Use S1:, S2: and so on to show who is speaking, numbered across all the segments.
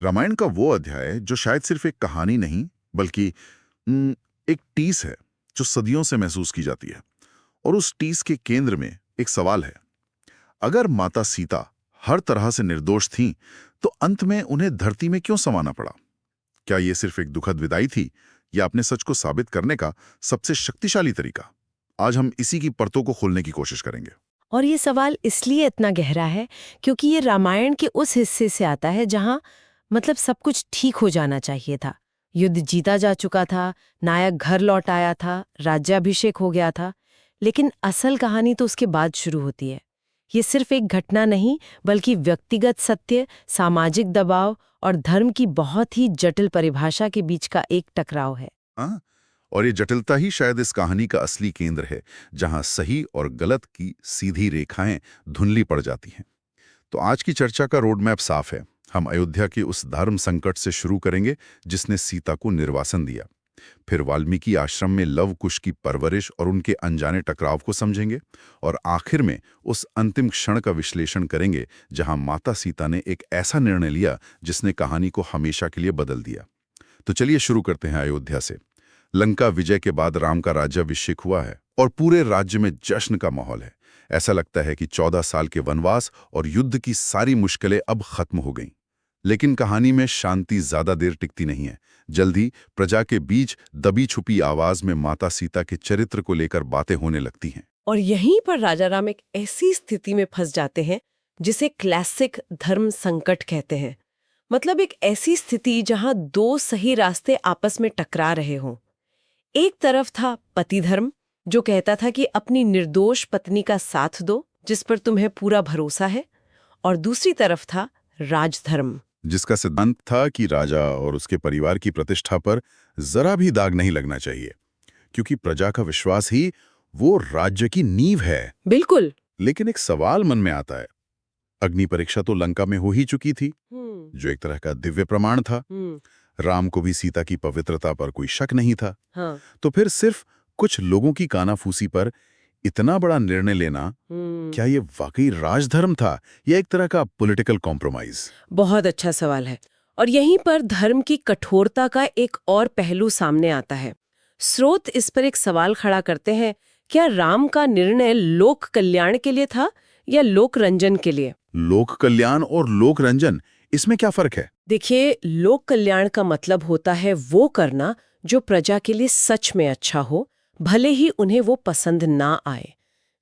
S1: रामायण का वो अध्याय जो शायद सिर्फ एक कहानी नहीं बल्कि एक टीस है जो सदियों से महसूस की जाती है। और उस टीस के केंद्र में एक सवाल है। अगर माता सीता हर तरह से निर्दोष थीं, तो अंत में उन्हें धरती में क्यों समाना पड़ा? क्या ये सिर्फ एक दुखद विदाई थी या अपने सच को साबित करने का सबसे शक्तिशाली तरीका? आज हम इसी की परतों को खोलने की कोशिश करेंगे।
S2: और ये सवाल इसलिए इतना गहरा है क्योंकि ये रामायण के उस हिस्से से आता है जहां मतलब सब कुछ ठीक हो जाना चाहिए था। युद्ध जीता जा चुका था, नायक घर लौट आया था, राज्याभिषेक हो गया था। लेकिन असल कहानी तो उसके बाद शुरू होती है। ये सिर्फ एक घटना नहीं, बल्कि व्यक्तिगत सत्य, सामाजिक दबाव और धर्म की बहुत ही जटिल परिभाषा के बीच का एक टकराव है।
S1: हाँ, और ये जटिलता ही शायद इस कहानी का असली केंद्र है, जहां सही और गलत की सीधी रेखाएं धुंधली पड़ जाती हैं। तो आज की चर्चा का रोड मैप साफ है। हम अयोध्या के उस धर्म संकट से शुरू करेंगे जिसने सीता को निर्वासन दिया। फिर वाल्मीकि आश्रम में लव कुश की परवरिश और उनके अनजाने टकराव को समझेंगे। और आखिर में उस अंतिम क्षण का विश्लेषण करेंगे जहां माता सीता ने एक ऐसा निर्णय लिया जिसने कहानी को हमेशा के लिए बदल दिया। तो चलिए शुरू करते हैं अयोध्या से। लंका विजय के बाद राम का राज्याभिषेक हुआ है और पूरे राज्य में जश्न का माहौल है। ऐसा लगता है कि 14 साल के वनवास और युद्ध की सारी मुश्किलें अब खत्म हो गईं। लेकिन कहानी में शांति ज्यादा देर टिकती नहीं है। जल्दी प्रजा के बीच दबी छुपी आवाज में माता सीता के चरित्र को लेकर बातें होने लगती हैं।
S2: और यहीं पर राजा राम एक ऐसी स्थिति में फंस जाते हैं जिसे क्लासिक धर्म संकट कहते हैं। मतलब एक ऐसी स्थिति जहां दो सही रास्ते आपस में टकरा रहे हों। एक तरफ था पति धर्म, जो कहता था कि अपनी निर्दोष पत्नी का साथ दो जिस पर तुम्हें पूरा भरोसा है, और दूसरी तरफ था राजधर्म,
S1: जिसका सिद्धांत था कि राजा और उसके परिवार की प्रतिष्ठा पर जरा भी दाग नहीं लगना चाहिए, क्योंकि प्रजा का विश्वास ही वो राज्य की नींव है।
S2: बिल्कुल।
S1: लेकिन एक सवाल मन में आता है। अग्नि परीक्षा तो लंका में हो ही चुकी थी, जो एक तरह का दिव्य प्रमाण था। राम को भी सीता की पवित्रता पर कोई शक नहीं था।
S2: हाँ।
S1: तो फिर सिर्फ कुछ लोगों की कानाफूसी पर इतना बड़ा निर्णय लेना, क्या ये वाकई राजधर्म था या एक तरह का पॉलिटिकल कॉम्प्रोमाइज?
S2: बहुत अच्छा सवाल है। और यहीं पर धर्म की कठोरता का एक और पहलू सामने आता है। स्रोत इस पर एक सवाल खड़ा करते हैं, क्या राम का निर्णय लोक कल्याण के लिए था या लोक रंजन के लिए?
S1: लोक कल्याण और लोक रंजन, इसमें क्या फर्क है?
S2: देखिए, लोक कल्याण का मतलब होता है वो करना जो प्रजा के लिए सच में अच्छा हो, भले ही उन्हें वो पसंद ना आए।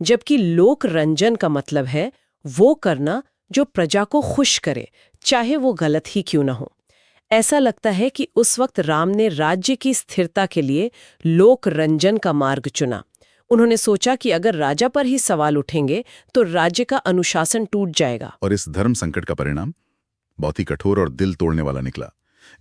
S2: जबकि लोक रंजन का मतलब है वो करना जो प्रजा को खुश करे, चाहे वो गलत ही क्यों ना हो। ऐसा लगता है कि उस वक्त राम ने राज्य की स्थिरता के लिए लोक रंजन का मार्ग चुना। उन्होंने सोचा कि अगर राजा पर ही सवाल उठेंगे तो राज्य का अनुशासन टूट जाएगा।
S1: और इस धर्म संकट का परिणाम बहुत ही कठोर और दिल तोड़ने वाला निकला।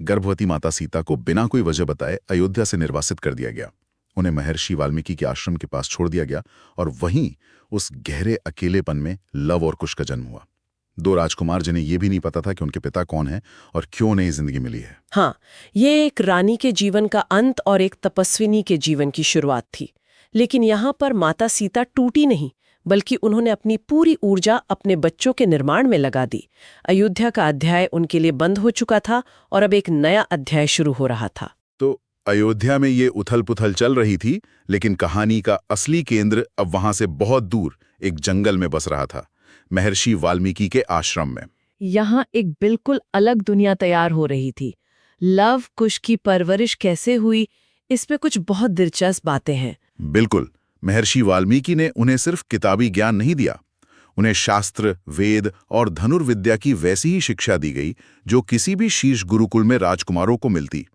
S1: गर्भवती माता सीता को बिना कोई वजह बताए अयोध्या से निर्वासित कर दिया गया। उन्हें महर्षि वाल्मीकि के आश्रम के पास छोड़ दिया गया और वहीं उस गहरे अकेलेपन में लव और कुश का जन्म हुआ। दो राजकुमार जिन्हें यह भी नहीं पता था कि उनके पिता कौन है और क्यों नई जिंदगी मिली है।
S2: हाँ, ये एक रानी के जीवन का अंत और एक तपस्विनी के जीवन की शुरुआत थी। लेकिन यहाँ पर माता सीता टूटी नहीं, बल्कि उन्होंने अपनी पूरी ऊर्जा अपने बच्चों के निर्माण में लगा दी। अयोध्या का अध्याय उनके लिए बंद हो चुका था और अब एक नया अध्याय शुरू हो रहा था।
S1: तो अयोध्या में ये उथल पुथल चल रही थी, लेकिन कहानी का असली केंद्र अब वहां से बहुत दूर एक जंगल में बस रहा था, महर्षि वाल्मीकि के आश्रम में।
S2: यहाँ एक बिल्कुल अलग दुनिया तैयार हो रही थी। लव कुश की परवरिश कैसे हुई, इस पे कुछ बहुत दिलचस्प बातें हैं।
S1: बिल्कुल। महर्षि वाल्मीकि ने उन्हें सिर्फ किताबी ज्ञान नहीं दिया, उन्हें शास्त्र, वेद और धनुर्विद्या की वैसी ही शिक्षा दी गई जो किसी भी शीर्ष गुरुकुल में राजकुमारों को मिलती।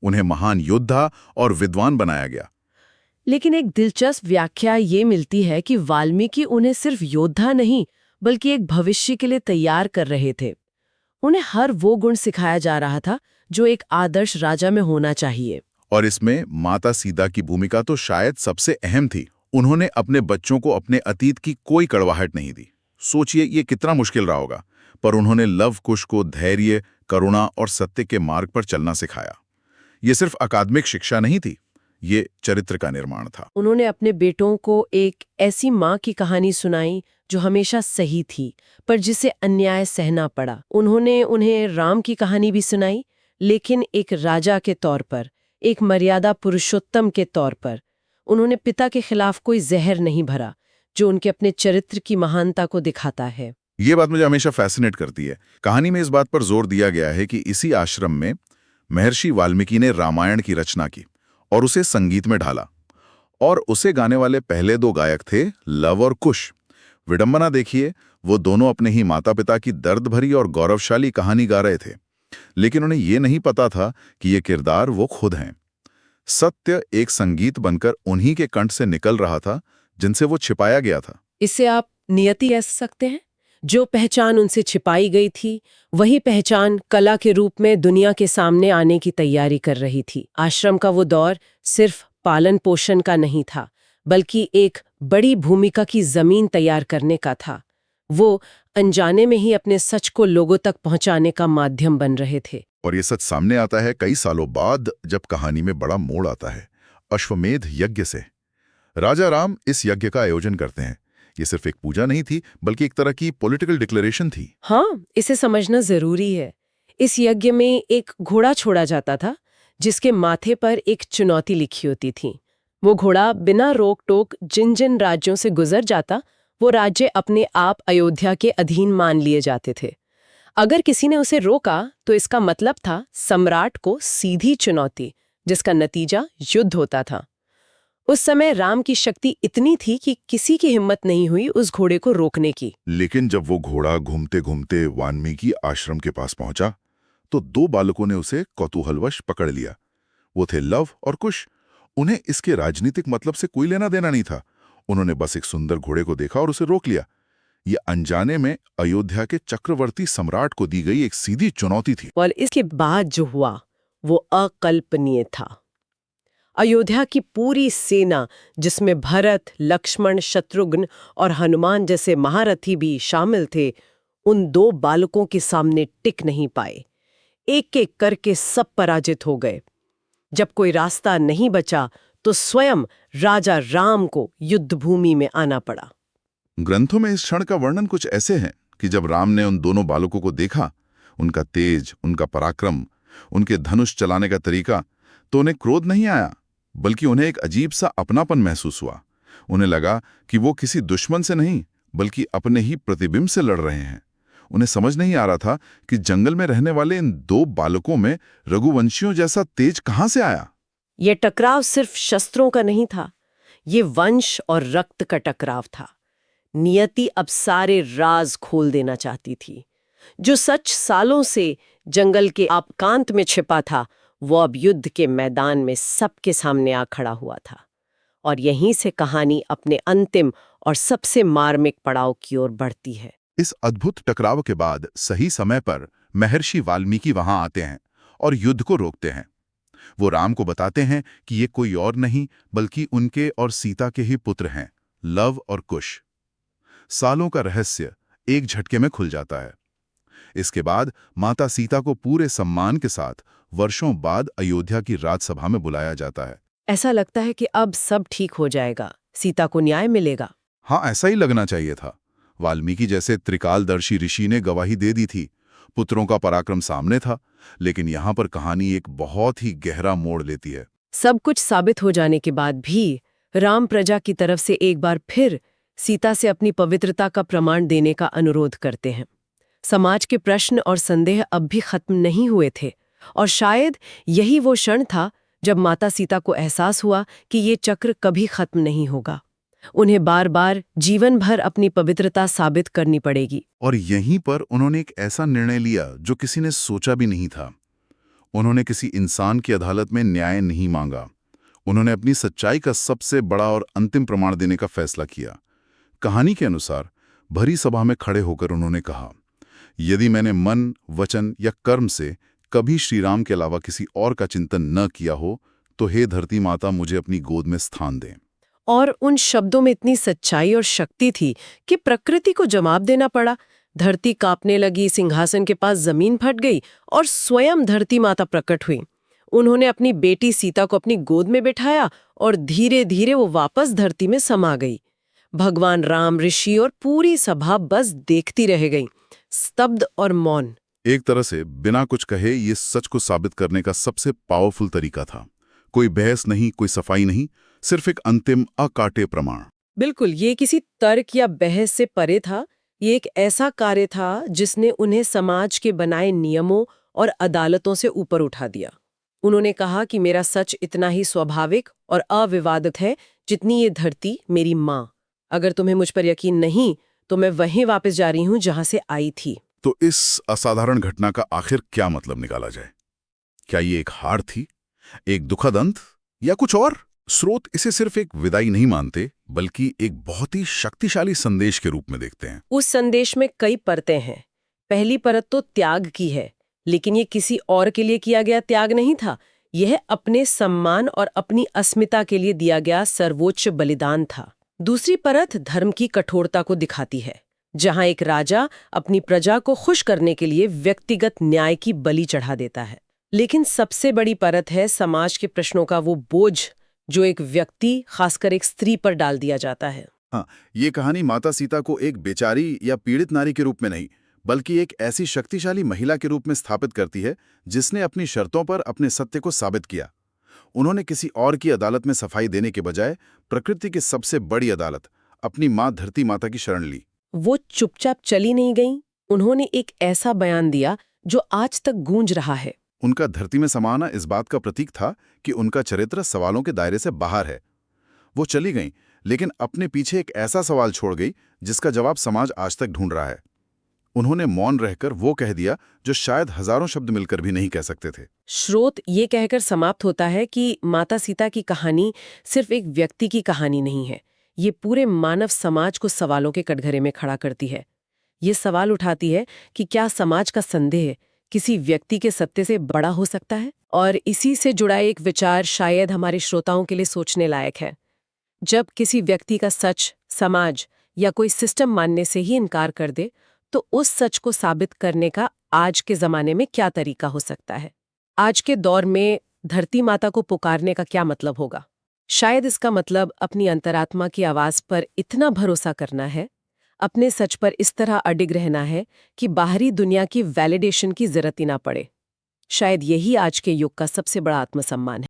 S1: उन्हें महान योद्धा और विद्वान बनाया गया।
S2: लेकिन एक दिलचस्प व्याख्या ये मिलती है कि वाल्मीकि उन्हें सिर्फ योद्धा नहीं, बल्कि एक भविष्य के लिए तैयार कर रहे थे। उन्हें हर वो गुण सिखाया जा रहा था जो एक आदर्श राजा में होना चाहिए।
S1: और इसमें माता सीता की भूमिका तो शायद सबसे अहम थी। उन्होंने अपने बच्चों को अपने अतीत की कोई कड़वाहट नहीं दी। सोचिए ये कितना मुश्किल रहा होगा, पर उन्होंने लव कुश को धैर्य, करुणा और सत्य के मार्ग पर चलना सिखाया। ये सिर्फ अकादमिक शिक्षा नहीं थी, ये चरित्र का निर्माण था।
S2: उन्होंने अपने बेटों को एक ऐसी माँ की कहानी सुनाई जो हमेशा सही थी, पर जिसे अन्याय सहना पड़ा। उन्होंने उन्हें राम की कहानी भी सुनाई, लेकिन एक राजा के तौर पर, एक मर्यादा पुरुषोत्तम के तौर पर। उन्होंने पिता के खिलाफ कोई जहर नहीं भरा, जो उनके अपने चरित्र की महानता को दिखाता है।
S1: ये बात मुझे हमेशा फैसिनेट करती है। कहानी में इस बात पर जोर दिया गया है कि इसी आश्रम में महर्षि वाल्मीकि ने रामायण की रचना की और उसे संगीत में ढाला। और उसे गाने वाले पहले दो गायक थे लव और कुश। विडंबना देखिए, वो दोनों अपने ही माता पिता की दर्द भरी और गौरवशाली कहानी गा रहे थे, लेकिन उन्हें ये नहीं पता था कि ये किरदार वो खुद हैं। सत्य एक संगीत बनकर उन्हीं के कंठ से निकल रहा था, जिनसे वो छिपाया गया था।
S2: इसे आप नियति कह सकते हैं। जो पहचान उनसे छिपाई गई थी, वही पहचान कला के रूप में दुनिया के सामने आने की तैयारी कर रही थी। आश्रम का वो दौर सिर्फ पालन पोषण का नहीं था, बल्कि एक बड़ी भूमिका की जमीन तैयार करने का था। वो अनजाने में ही अपने सच को लोगों तक पहुंचाने का माध्यम बन रहे थे।
S1: और ये सच सामने आता है कई सालों बाद, जब कहानी में बड़ा मोड़ आता है, अश्वमेध यज्ञ से। राजा राम इस यज्ञ का आयोजन करते हैं। ये सिर्फ एक पूजा नहीं थी, बल्कि एक तरह की पॉलिटिकल डिक्लेरेशन थी।
S2: हाँ, इसे समझना जरूरी है। इस यज्ञ में एक घोड़ा छोड़ा जाता था, जिसके माथे पर एक चुनौती लिखी होती थी। वो घोड़ा बिना रोक टोक जिन जिन राज्यों से गुजर जाता, वो राज्य अपने आप अयोध्या के अधीन मान लिए जाते थे। अगर किसी ने उसे रोका, तो इसका मतलब था सम्राट को सीधी चुनौती, जिसका नतीजा युद्ध होता था। उस समय राम की शक्ति इतनी थी कि किसी की हिम्मत नहीं हुई उस घोड़े को रोकने की।
S1: लेकिन जब वो घोड़ा घूमते घूमते वाल्मीकि आश्रम के पास पहुंचा, तो दो बालकों ने उसे कौतूहलवश पकड़ लिया। वो थे लव और कुश। उन्हें इसके राजनीतिक मतलब से कोई लेना देना नहीं था। उन्होंने बस एक सुंदर घोड़े को देखा और उसे रोक लिया। ये अनजाने में अयोध्या के चक्रवर्ती सम्राट को दी गई एक सीधी चुनौती थी।
S2: और इसके बाद जो हुआ, वो अकल्पनीय था। अयोध्या की पूरी सेना, जिसमें भरत, लक्ष्मण, शत्रुघ्न और हनुमान जैसे महारथी भी शामिल थे, उन दो बालकों के सामने टिक नहीं पाए। एक एक करके सब पराजित हो गए। जब कोई रास्ता नहीं बचा, तो स्वयं राजा राम को युद्ध भूमि में आना पड़ा।
S1: ग्रंथों में इस क्षण का वर्णन कुछ ऐसे है कि जब राम ने उन दोनों बालकों को देखा, उनका तेज, उनका पराक्रम, उनके धनुष चलाने का तरीका, तो उन्हें क्रोध नहीं आया, बल्कि उन्हें एक अजीब सा अपनापन महसूस हुआ। उन्हें लगा कि वो किसी दुश्मन से नहीं, बल्कि अपने ही प्रतिबिंब से लड़ रहे हैं। उन्हें समझ नहीं आ रहा था कि जंगल में रहने वाले इन दो बालकों में रघुवंशियों जैसा तेज कहां से आया।
S2: ये टकराव सिर्फ शस्त्रों का नहीं था, ये वंश और रक्त का टकराव था। नियति अब सारे राज खोल देना चाहती थी। जो सच सालों से जंगल के एकांत में छिपा था, वो अब युद्ध के मैदान में सबके सामने आ खड़ा हुआ था। और यहीं से कहानी अपने अंतिम और सबसे मार्मिक पड़ाव की ओर बढ़ती है।
S1: इस अद्भुत टकराव के बाद सही समय पर महर्षि वाल्मीकि वहां आते हैं और युद्ध को रोकते हैं। वो राम को बताते हैं कि ये कोई और नहीं, बल्कि उनके और सीता के ही पुत्र हैं, लव और कुश। सालों का रहस्य एक झटके में खुल जाता है। इसके बाद माता सीता को पूरे सम्मान के साथ वर्षों बाद अयोध्या की राजसभा में बुलाया जाता है।
S2: ऐसा लगता है कि अब सब ठीक हो जाएगा, सीता को न्याय मिलेगा।
S1: हाँ, ऐसा ही लगना चाहिए था। वाल्मीकि जैसे त्रिकालदर्शी ऋषि ने गवाही दे दी थी, पुत्रों का पराक्रम सामने था। लेकिन यहाँ पर कहानी एक बहुत ही गहरा मोड़ लेती है।
S2: सब कुछ साबित हो जाने के बाद भी राम प्रजा की तरफ से एक बार फिर सीता से अपनी पवित्रता का प्रमाण देने का अनुरोध करते हैं। समाज के प्रश्न और संदेह अब भी खत्म नहीं हुए थे, और शायद यही वो क्षण था जब माता सीता को एहसास हुआ कि ये चक्र कभी खत्म नहीं होगा। उन्हें बार बार जीवन भर अपनी पवित्रता साबित करनी पड़ेगी।
S1: और यहीं पर उन्होंने एक ऐसा निर्णय लिया जो किसी ने सोचा भी नहीं था। उन्होंने किसी इंसान की अदालत में न्याय नहीं मांगा। उन्होंने अपनी सच्चाई का सबसे बड़ा और अंतिम प्रमाण देने का फैसला किया। कहानी के अनुसार भरी सभा में खड़े होकर उन्होंने कहा, यदि मैंने मन, वचन या कर्म से कभी श्रीराम के अलावा किसी और का चिंतन न किया हो, तो हे धरती माता, मुझे अपनी गोद में स्थान दें।
S2: और उन शब्दों में इतनी सच्चाई और शक्ति थी कि प्रकृति को जवाब देना पड़ा। धरती कांपने लगी, सिंहासन के पास जमीन फट गई और स्वयं धरती माता प्रकट हुई। उन्होंने अपनी बेटी सीता को अपनी गोद में बिठाया और धीरे धीरे वो वापस धरती में समा गई। भगवान राम, ऋषि और पूरी सभा बस देखती रह गई, स्तब्ध और मौन।
S1: एक तरह से बिना कुछ कहे ये सच को साबित करने का सबसे पावरफुल तरीका था। कोई बहस नहीं, कोई सफाई नहीं, सिर्फ एक अंतिम अकाट्य प्रमाण।
S2: बिल्कुल, ये किसी तर्क या बहस से परे था। ये एक ऐसा कार्य था जिसने उन्हें समाज के बनाए नियमों और अदालतों से ऊपर उठा दिया। उन्होंने कहा कि मेरा सच इतना ही स्वाभाविक और अविवादित है जितनी ये धरती मेरी माँ। अगर तुम्हें मुझ पर यकीन नहीं तो मैं वहीं वापस जा रही हूँ जहां से आई थी।
S1: तो इस असाधारण घटना का आखिर क्या मतलब निकाला जाए? क्या ये एक हार थी, एक दुखद अंत, या कुछ और? स्रोत इसे सिर्फ एक विदाई नहीं मानते, बल्कि एक बहुत ही शक्तिशाली संदेश के रूप में देखते हैं।
S2: उस संदेश में कई परतें हैं। पहली परत तो त्याग की है, लेकिन ये किसी और के लिए किया गया त्याग नहीं था। यह अपने सम्मान और अपनी अस्मिता के लिए दिया गया सर्वोच्च बलिदान था। दूसरी परत धर्म की कठोरता को दिखाती है, जहां एक राजा अपनी प्रजा को खुश करने के लिए व्यक्तिगत न्याय की बलि चढ़ा देता है। लेकिन सबसे बड़ी परत है समाज के प्रश्नों का वो बोझ जो एक व्यक्ति, खासकर एक स्त्री पर डाल दिया जाता है।
S3: हाँ, ये कहानी माता सीता को एक बेचारी या पीड़ित नारी के रूप में नहीं, बल्कि एक ऐसी शक्तिशाली महिला के रूप में स्थापित करती है जिसने अपनी शर्तों पर अपने सत्य को साबित किया। उन्होंने किसी और की अदालत में सफाई देने के बजाय प्रकृति की सबसे बड़ी अदालत, अपनी माँ धरती माता की शरण ली।
S2: वो चुपचाप चली नहीं गईं। उन्होंने एक ऐसा बयान दिया जो आज तक गूंज रहा है।
S3: उनका धरती में समाना इस बात का प्रतीक था कि उनका चरित्र सवालों के दायरे से बाहर है। वो चली गईं, लेकिन अपने पीछे एक ऐसा सवाल छोड़ गई जिसका जवाब समाज आज तक ढूंढ रहा है। उन्होंने मौन रहकर वो कह दिया जो शायद हजारों शब्द मिलकर भी नहीं कह सकते थे।
S2: स्रोत ये कहकर समाप्त होता है कि माता सीता की कहानी सिर्फ एक व्यक्ति की कहानी नहीं है। ये पूरे मानव समाज को सवालों के कटघरे में खड़ा करती है। ये सवाल उठाती है कि क्या समाज का संदेह किसी व्यक्ति के सत्य से बड़ा हो सकता है? और इसी से जुड़ा एक विचार शायद हमारे श्रोताओं के लिए सोचने लायक है। जब किसी व्यक्ति का सच समाज या कोई सिस्टम मानने से ही इनकार कर दे, तो उस सच को साबित करने का आज के जमाने में क्या तरीका हो सकता है? आज के दौर में धरती माता को पुकारने का क्या मतलब होगा? शायद इसका मतलब अपनी अंतरात्मा की आवाज पर इतना भरोसा करना है, अपने सच पर इस तरह अडिग रहना है कि बाहरी दुनिया की वैलिडेशन की जरूरत ही ना पड़े। शायद यही आज के युग का सबसे बड़ा आत्मसम्मान है।